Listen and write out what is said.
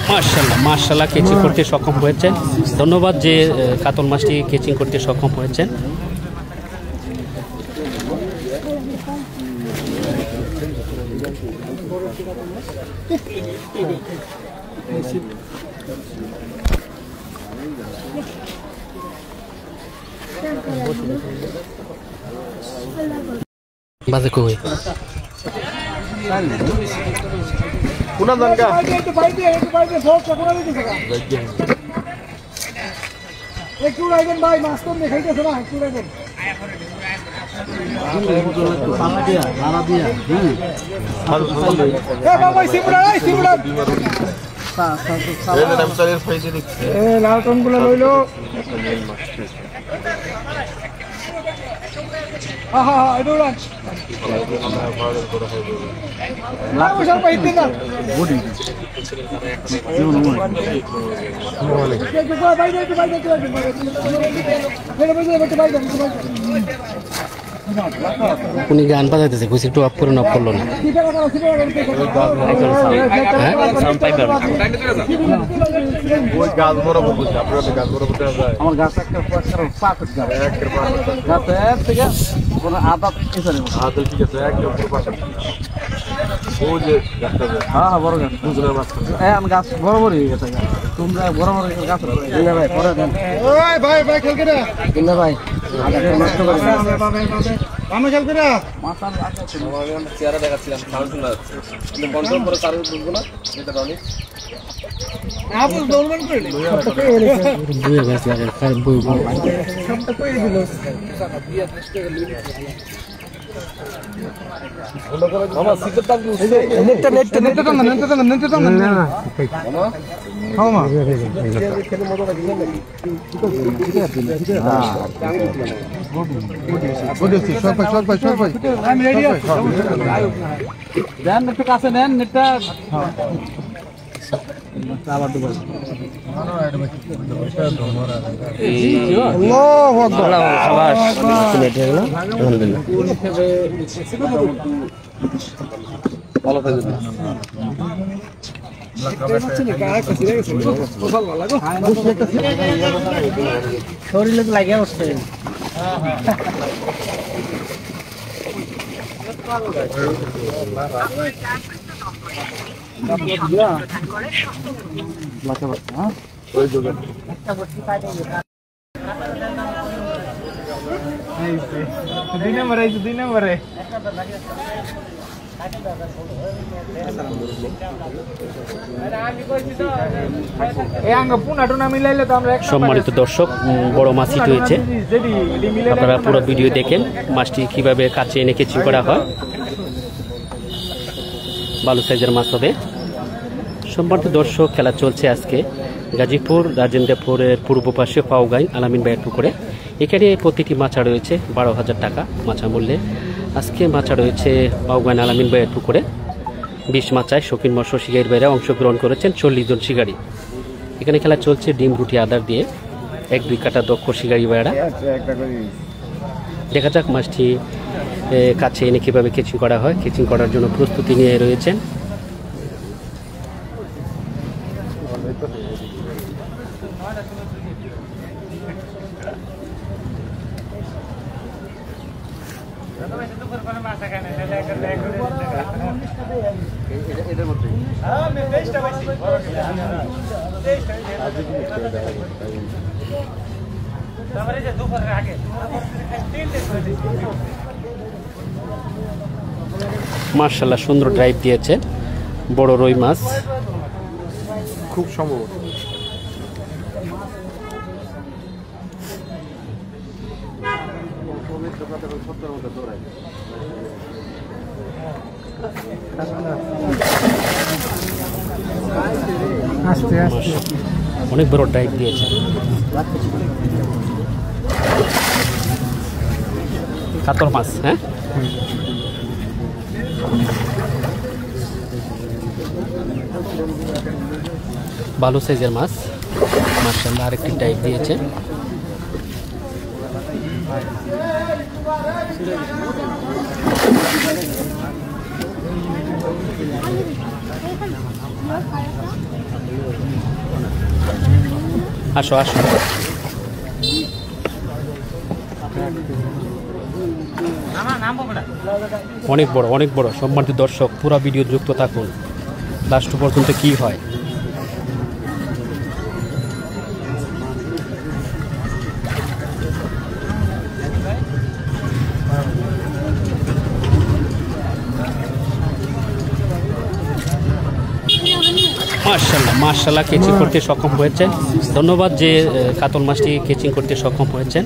মাশাআল্লাহ মাশাআল্লাহ কেচিং করতে সক্ষম হয়েছেন। ধন্যবাদ যে কাতল মাছটি কেচিং করতে সক্ষম হয়েছেন। বাজে কই কোন জায়গা একটু বাইরে সব কোনা দিতে থাকা একটু রাইবেন ভাই মাছ তো দেখাইতেছ না একটু রাইবেন পালা দিয়া লারা দিয়া এ বাবা সিমুড়া এই নাম চালের ফাইজে দেখছি এ লাল টনগুলো লইলো আহা এটা উড়ান না ওসব পাইতে না বডি উনি গান বাজাইতেছে বুঝি একটু অফ করে অফ করলো না। ওই গাছ বড় বলছি আপনারা গাছ বড় বলতে যায় আমার গাছ একটা পাক গাছ থেকে কোন আদা এসে আদা ঠিক আছে একদম পুরো পাশে ও যে গাছটা হ্যাঁ বড় গাছ দুজনের মাছ আমি গাছ বড় বড় হয়ে গেছে তোমরা বড় বড় গাছ দিলে ভাই পরে দেন ওই ভাই খেল করে দিলে ভাই আদা নষ্ট করে আমি খেল করে মাথা আছে আমি চেহারা দেখাচ্ছিলাম সাউন্ড শোনা যাচ্ছে কিন্তু কন্ট্রোল করে কারো বুঝবো না এটা রনি আপনি দৌড়বেন করে সবটা পেয়ে গেছে দুই গাছ লাগে খাই বই সবটা পেয়ে দিল মামা সিটের দাম কি নেটটা তো না মামা খেলে মজা লাগে আমি রেডি আছি দেন একটু কাছে নেন নেটটা আবার দেবো আল্লাহু আকবার খাবাস নেট হয়ে গেল আলহামদুলিল্লাহ ভালো থাকবে শরীরে তো লাগিয়ে উঠছে দুই নম্বরে সম্মানিত দর্শক বড় মাছ হিট হয়েছে। আপনারা পুরো ভিডিও দেখেন মাছটি কিভাবে কাছে এনে কেচিং করা হয়। ভালো সাইজের মাছ হবে। সম্মানিত দর্শক খেলা চলছে আজকে গাজীপুর রাজেন্দ্রপুরের পূর্ব পাশে পাওগাঁই আলামিন ভাইয়ের পুকুরে। এখানে প্রতিটি মাছা রয়েছে 12,000 টাকা মাছা মূল্যে। আজকে মাছা রয়েছে পাওগাঁই আলামিন ভাইয়ের পুকুরে। 20 মাচায় শৌখিন মৎস্য শিকারীর বাইরে অংশগ্রহণ করেছেন 40 জন শিকারী। এখানে খেলা চলছে ডিম রুটি আদার দিয়ে 1-2 কাটা দক্ষ শিকারী ভাইয়েরা। দেখা যাক মাছটি কাছে এনে কীভাবে কেচিং করা হয়। কেচিং করার জন্য প্রস্তুতি নিয়ে রয়েছেন। মাশাআল্লাহ সুন্দর ড্রাইভ দিয়েছে বড় রুই মাছ খুব সম্ভব আস্তে আস্তে অনেক বড় ড্রাইভ দিয়েছে। কাতল মাছ হ্যাঁ ভালো সাইজের মাছ মাশাআল্লাহ আরেকটি ড্রাইভ দিয়েছে। আসো আসো। অনেক বড়, অনেক বড়। সম্মানিত দর্শক, পুরো ভিডিও যুক্ত থাকুন লাস্ট পর্যন্ত কি হয়। মাশাআল্লাহ মাশাআল্লাহ, কেচিং করতে সক্ষম হয়েছেন। ধন্যবাদ যে কাতল মাছটি কেচিং করতে সক্ষম হয়েছেন।